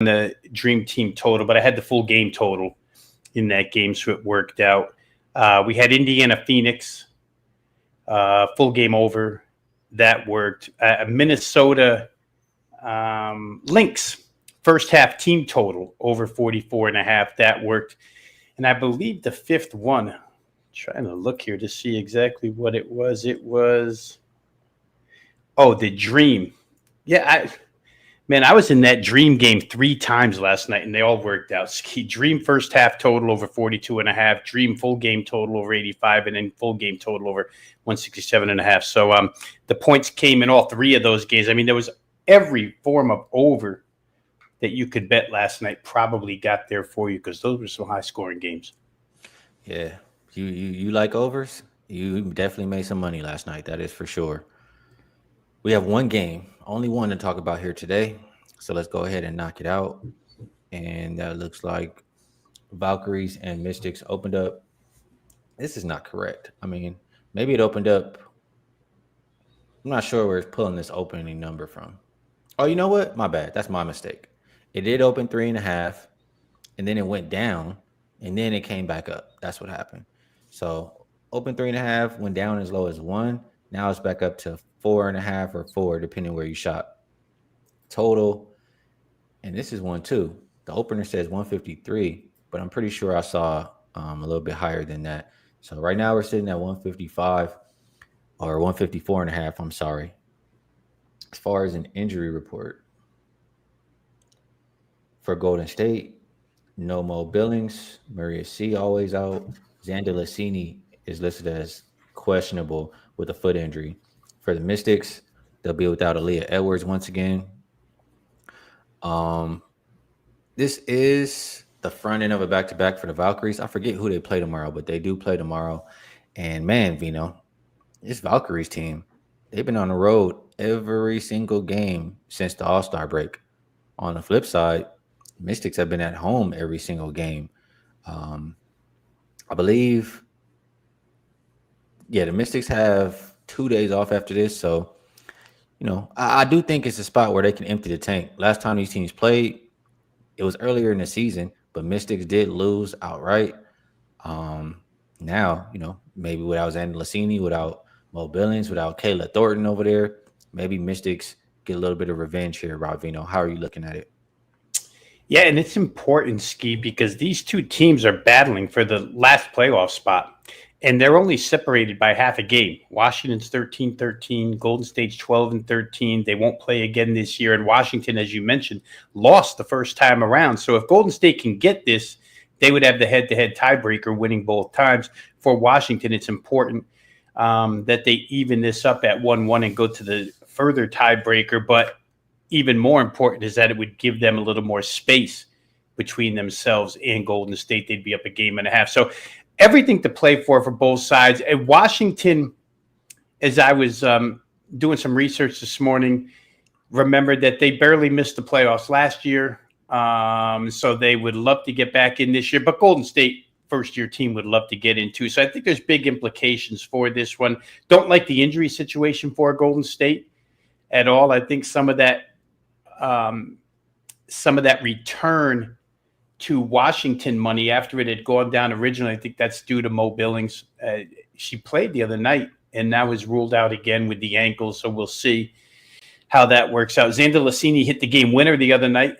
the Dream Team total, but I had the full game total in that game, so it worked out. We had Indiana Phoenix, full game over. That worked. Minnesota Lynx, first half team total over 44.5. That worked. And I believe the fifth one, trying to look here to see exactly what it was. It was, the Dream. Yeah, I was in that Dream game 3 times last night, and they all worked out. Skee Dream first half total over 42.5, Dream full game total over 85, and then full game total over 167.5. So the points came in all 3 of those games. I mean, there was every form of over that you could bet last night probably got there for you, because those were some high scoring games. Yeah, you like overs? You definitely made some money last night. That is for sure. We have one game, only one to talk about here today. So let's go ahead and knock it out. And that looks like Valkyries and Mystics opened up. This is not correct. I mean, maybe it opened up. I'm not sure where it's pulling this opening number from. Oh, you know what? My bad. That's my mistake. It did open 3.5, and then it went down, and then it came back up. That's what happened. So open 3.5, went down as low as 1. Now it's back up to 4.5 or 4, depending where you shot. Total, and this is one too. The opener says 153, but I'm pretty sure I saw a little bit higher than that. So right now we're sitting at 155 or 154.5. I'm sorry. As far as an injury report for Golden State, no Mo Billings, Maria C always out. Xander Lassini is listed as questionable with a foot injury. For the Mystics, they'll be without Aaliyah Edwards once again. This is the front end of a back-to-back for the Valkyries. I forget who they play tomorrow, but they do play tomorrow. And man, Veno, this Valkyries team, they've been on the road every single game since the All-Star break. On the flip side, Mystics have been at home every single game. I believe, the Mystics have 2 days off after this. So, I do think it's a spot where they can empty the tank. Last time these teams played, it was earlier in the season, but Mystics did lose outright. Now, maybe without Xander Lassini, without Mo Billings, without Kayla Thornton over there, maybe Mystics get a little bit of revenge here, Rob Veno. How are you looking at it? Yeah, and it's important, Skee, because these two teams are battling for the last playoff spot. And they're only separated by half a game. Washington's 13-13, Golden State's 12-13. They won't play again this year. And Washington, as you mentioned, lost the first time around. So if Golden State can get this, they would have the head-to-head tiebreaker, winning both times. For Washington, it's important that they even this up at 1-1 and go to the further tiebreaker. But even more important is that it would give them a little more space between themselves and Golden State. They'd be up a game and a half. So everything to play for both sides. And Washington, as I was doing some research this morning, remembered that they barely missed the playoffs last year. So they would love to get back in this year. But Golden State, first-year team, would love to get in too. So I think there's big implications for this one. Don't like the injury situation for Golden State at all. I think some of that return to Washington money after it had gone down originally, I think that's due to Mo Billings. She played the other night and now is ruled out again with the ankle, so we'll see how that works out. Xander Lassini hit the game winner the other night.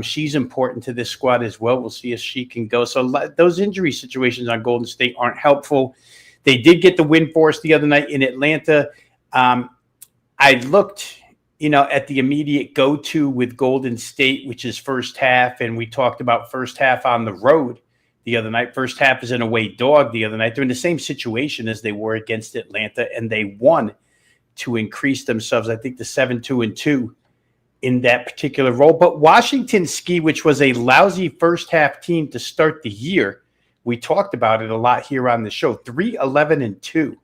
She's important to this squad as well. We'll see if she can go. So those injury situations on Golden State aren't helpful. They did get the win for us the other night in Atlanta. I looked at the immediate go-to with Golden State, which is first half, and we talked about first half on the road the other night. First half is an away dog the other night. They're in the same situation as they were against Atlanta, and they won to increase themselves, I think, to 7-2-2 in that particular role. But Washington, Skee, which was a lousy first half team to start the year, we talked about it a lot here on the show, 3-11-2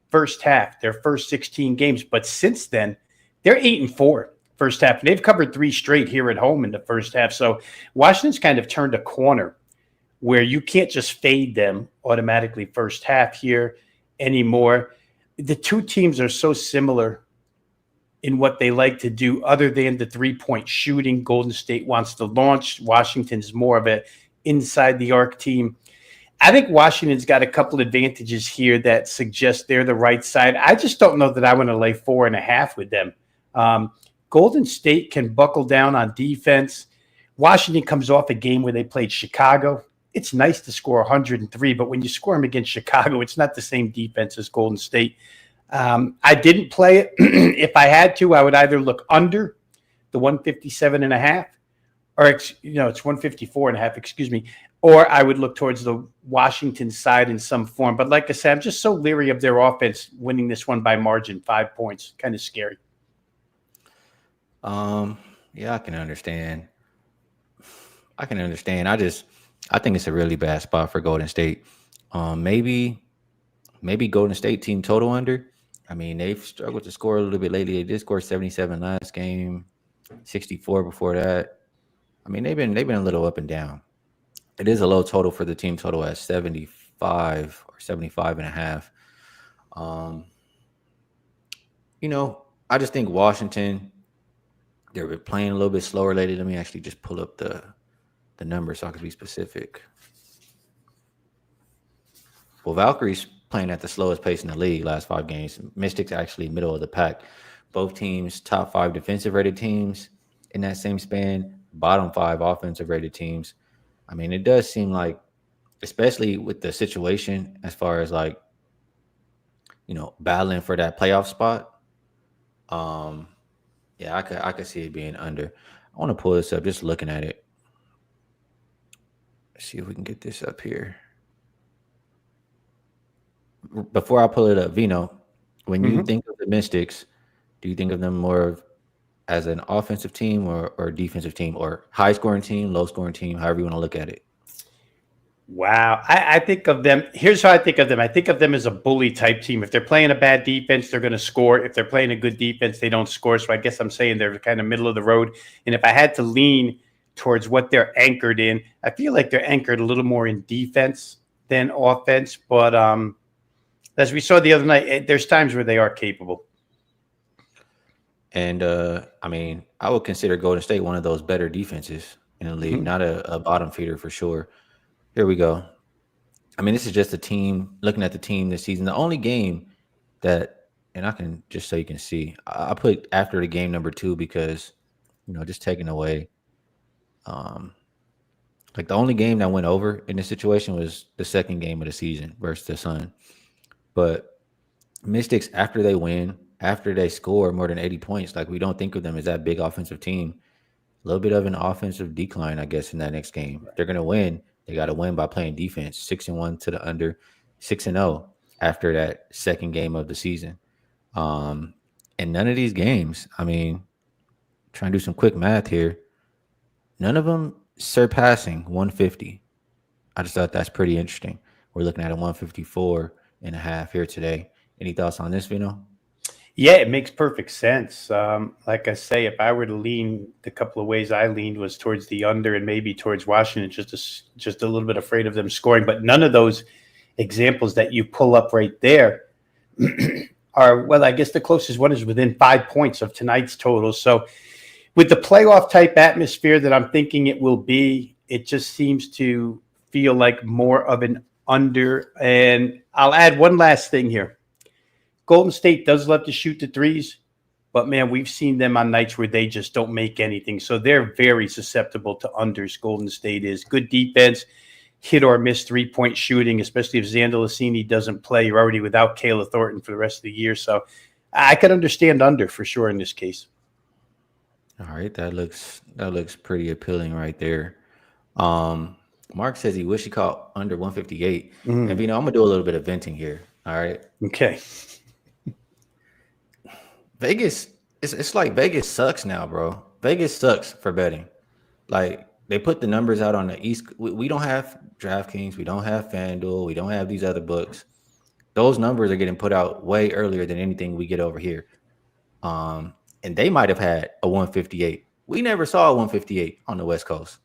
first half, their first 16 games. But since then, they're 8-4 first half. And they've covered 3 straight here at home in the first half. So Washington's kind of turned a corner where you can't just fade them automatically first half here anymore. The two teams are so similar in what they like to do other than the three-point shooting. Golden State wants to launch. Washington's more of a inside the arc team. I think Washington's got a couple advantages here that suggest they're the right side. I just don't know that I want to lay 4.5 with them. Golden State can buckle down on defense. Washington comes off a game where they played Chicago. It's nice to score 103, but when you score them against Chicago, it's not the same defense as Golden State. I didn't play it. If I had to, I would either look under the 157.5, or it's 154.5, excuse me, or I would look towards the Washington side in some form. But like I said, I'm just so leery of their offense winning this one by margin, 5 points. Kind of scary. Yeah, I can understand. I think it's a really bad spot for Golden State. Maybe Golden State team total under. I mean, they've struggled to score a little bit lately. They did score 77 last game, 64 before that. I mean, they've been a little up and down. It is a low total for the team total at 75 or 75.5. I just think Washington, they're playing a little bit slower lately. Let me actually just pull up the numbers so I can be specific. Well, Valkyries playing at the slowest pace in the league last 5 games. Mystics actually middle of the pack. Both teams top 5 defensive rated teams in that same span. Bottom 5 offensive rated teams. I mean, it does seem like, especially with the situation as far as like, battling for that playoff spot. Yeah, I could see it being under. I want to pull this up, just looking at it. Let's see if we can get this up here. Before I pull it up, Veno, when you think of the Mystics, do you think of them more as an offensive team or defensive team, or high scoring team, low scoring team, however you want to look at it? Wow. I think of them. Here's how I think of them. I think of them as a bully type team. If they're playing a bad defense, they're going to score. If they're playing a good defense, they don't score. So I guess I'm saying they're kind of middle of the road. And if I had to lean towards what they're anchored in, I feel like they're anchored a little more in defense than offense. But as we saw the other night, there's times where they are capable. And I mean, I would consider Golden State one of those better defenses in the league, not a bottom feeder for sure. Here we go. I mean, this is just a team, looking at the team this season. The only game that, and I can just so you can see, I put after the game number 2 because, just taking away. Like the only game that went over in this situation was the second game of the season versus the Sun. But Mystics, after they win, after they score more than 80 points, like we don't think of them as that big offensive team. A little bit of an offensive decline, I guess, in that next game. If they're going to win, they got to win by playing defense. 6-1 to the under, 6-0 after that second game of the season. And none of these games, I mean, trying to do some quick math here, none of them surpassing 150. I just thought that's pretty interesting. We're looking at a 154.5 here today. Any thoughts on this, Veno? Yeah, it makes perfect sense. Like I say, if I were to lean, the couple of ways I leaned was towards the under and maybe towards Washington, just a little bit afraid of them scoring. But none of those examples that you pull up right there are, well, I guess the closest one is within 5 points of tonight's total. So with the playoff type atmosphere that I'm thinking it will be, it just seems to feel like more of an under. And I'll add one last thing here. Golden State does love to shoot the threes, but man, we've seen them on nights where they just don't make anything. So they're very susceptible to unders. Golden State is good defense, hit or miss 3-point shooting, especially if Xander Lassini doesn't play. You're already without Kayla Thornton for the rest of the year. So I could understand under for sure in this case. All right, that looks pretty appealing right there. Mark says he wish he caught under 158. And I'm gonna do a little bit of venting here. All right. Okay. Vegas, it's like Vegas sucks now, bro. Vegas sucks for betting. Like they put the numbers out on the East. We don't have DraftKings. We don't have FanDuel. We don't have these other books. Those numbers are getting put out way earlier than anything we get over here. And they might have had a 158. We never saw a 158 on the West Coast.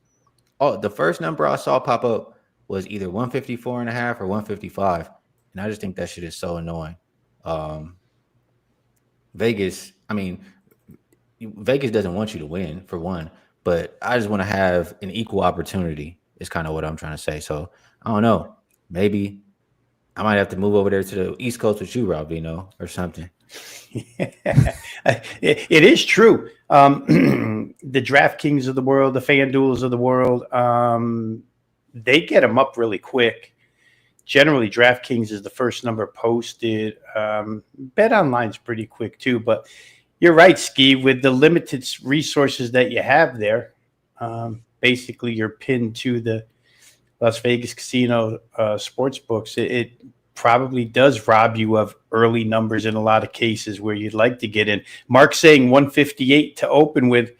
Oh, the first number I saw pop up was either 154.5 or 155. And I just think that shit is so annoying. Vegas, I mean, Vegas doesn't want you to win, for one, but I just want to have an equal opportunity. Is kind of what I'm trying to say. So I don't know. Maybe I might have to move over there to the East Coast with you, Rob Veno, or something. It is true. The DraftKings of the world, the FanDuels of the world, they get them up really quick. Generally, DraftKings is the first number posted. Bet Online's pretty quick too, but you're right, Skee. With the limited resources that you have there, basically you're pinned to the Las Vegas casino sports books. It probably does rob you of early numbers in a lot of cases where you'd like to get in. Mark saying 158 to open with.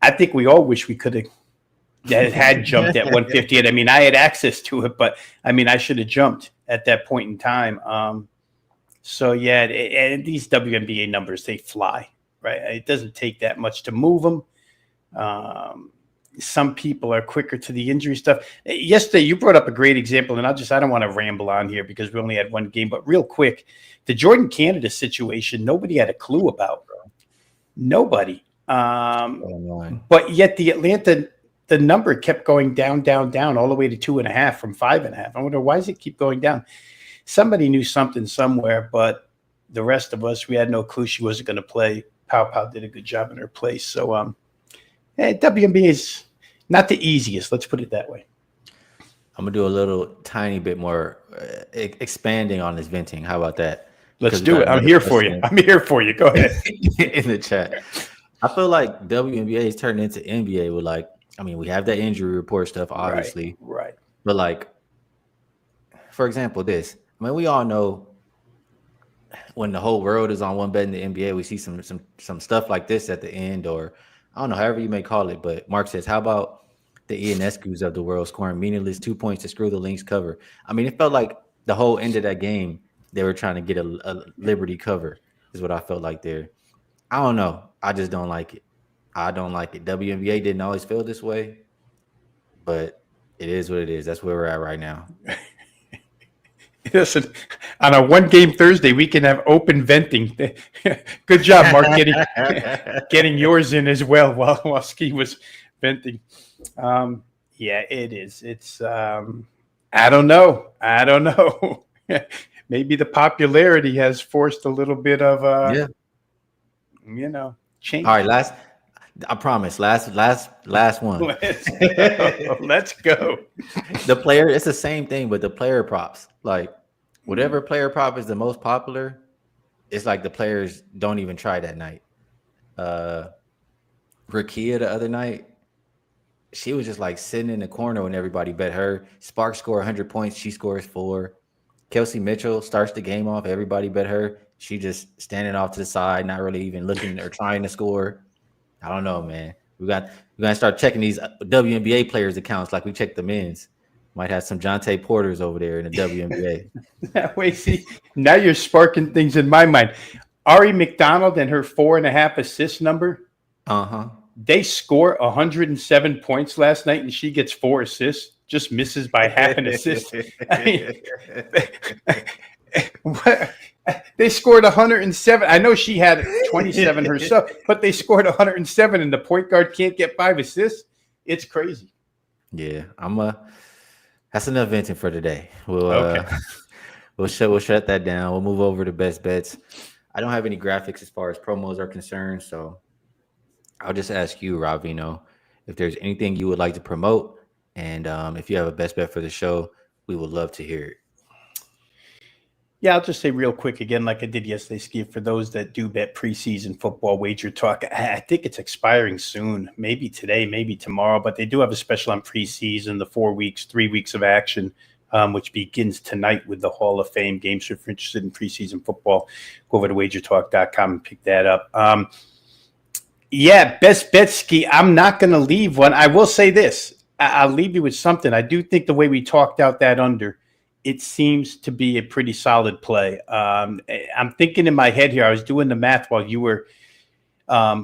I think we all wish we could have had jumped at 158. I mean, I had access to it, but I mean, I should have jumped at that point in time. So yeah, and these WNBA numbers, they fly, right? It doesn't take that much to move them. Some people are quicker to the injury stuff. Yesterday, you brought up a great example, and I don't want to ramble on here because we only had one game, but real quick, the Jordan Canada situation, nobody had a clue about, bro. Nobody. But yet the Atlanta, the number kept going down, all the way to 2.5 from 5.5. I wonder, why does it keep going down? Somebody knew something somewhere, but the rest of us, we had no clue she wasn't going to play. Pow did a good job in her place. So, WNBA is not the easiest. Let's put it that way. I'm going to do a little tiny bit more expanding on this venting. How about that? Let's do it. I'm here for you. Go ahead. In the chat. I feel like WNBA is turning into NBA with we have that injury report stuff, obviously. Right. But for example, we all know when the whole world is on one bet in the NBA, we see some stuff like this at the end, or I don't know, however you may call it. But Mark says, how about the Ionescus of the world scoring meaningless 2 points to screw the Lynx cover? I mean, it felt like the whole end of that game, they were trying to get a Liberty cover, is what I felt like there. I don't know. I just don't like it. I don't like it. WNBA didn't always feel this way, but it is what it is. That's where we're at right now. Listen, on a one-game Thursday, we can have open venting. Good job, Mark, getting yours in as well while Skee was venting. Yeah, it is. It's I don't know. Maybe the popularity has forced a little bit of change. All right, I promise. Last one. Let's go. The player, it's the same thing, but the player props, whatever player prop is the most popular, it's like the players don't even try that night. Rakia the other night, she was just sitting in the corner when everybody bet her. Sparks score 100 points, she scores 4. Kelsey Mitchell starts the game off, everybody bet her. She just standing off to the side, not really even looking or trying to score. I don't know, man. We're gonna start checking these WNBA players' accounts like we check the men's. Might have some Jonte Porters over there in the WNBA. That way, see, now you're sparking things in my mind. Ari McDonald and her 4.5 assist number. They score 107 points last night, and she gets 4 assists. Just misses by half an assist. I mean, what? They scored 107. I know she had 27 herself, but they scored 107, and the point guard can't get 5 assists. It's crazy. Yeah, that's enough venting for today. We'll shut that down. We'll move over to best bets. I don't have any graphics as far as promos are concerned, so I'll just ask you, Rob Veno, if there's anything you would like to promote, and if you have a best bet for the show, we would love to hear it. Yeah, I'll just say real quick again, like I did yesterday, Skee, for those that do bet preseason football wager talk, I think it's expiring soon, maybe today, maybe tomorrow, but they do have a special on preseason, the 4 weeks, 3 weeks of action, which begins tonight with the Hall of Fame games. So if you're interested in preseason football, go over to wagertalk.com and pick that up. Yeah, best bet, Skee. I'm not going to leave one. I will say this. I'll leave you with something. I do think the way we talked out that under, it seems to be a pretty solid play. I'm thinking in my head here, I was doing the math while you were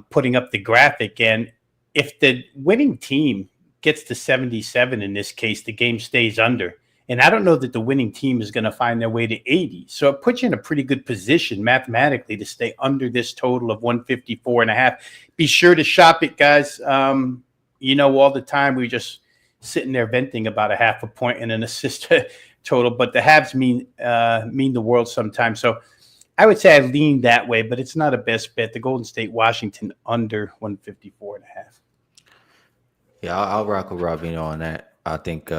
putting up the graphic. And if the winning team gets to 77 in this case, the game stays under. And I don't know that the winning team is going to find their way to 80. So it puts you in a pretty good position mathematically to stay under this total of 154.5. Be sure to shop it, guys. All the time we just sitting there venting about a half a point and an assist total, but the halves mean the world sometimes. So I would say I lean that way, but it's not a best bet. The Golden State Washington under 154.5. Yeah, I'll rock with Rob Veno on that. I think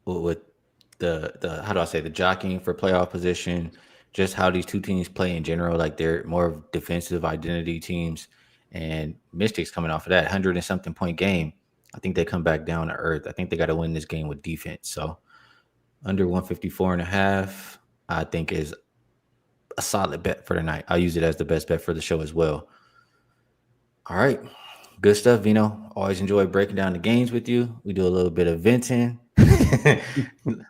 with the how do I say, the jockeying for playoff position, just how these two teams play in general, like they're more of defensive identity teams, and Mystics coming off of that 100 and something point game. I think they come back down to earth. I think they got to win this game with defense. So under 154.5, I think is a solid bet for the night. I'll use it as the best bet for the show as well. All right. Good stuff, Vino. Always enjoy breaking down the games with you. We do a little bit of venting, a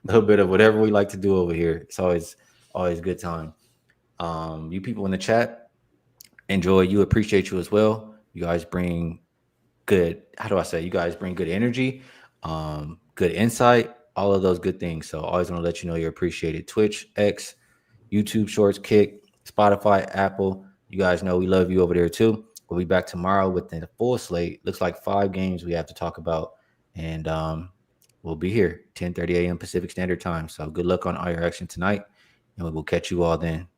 little bit of whatever we like to do over here. It's always good time. You people in the chat, enjoy you, appreciate you as well. You guys bring good, how do I say? You guys bring good energy, good insight, all of those good things. So always want to let you know you're appreciated. Twitch, X, YouTube Shorts, Kick, Spotify, Apple. You guys know we love you over there too. We'll be back tomorrow with the full slate. Looks like 5 games we have to talk about. And we'll be here 10:30 a.m. Pacific Standard Time. So good luck on all your action tonight. And we will catch you all then.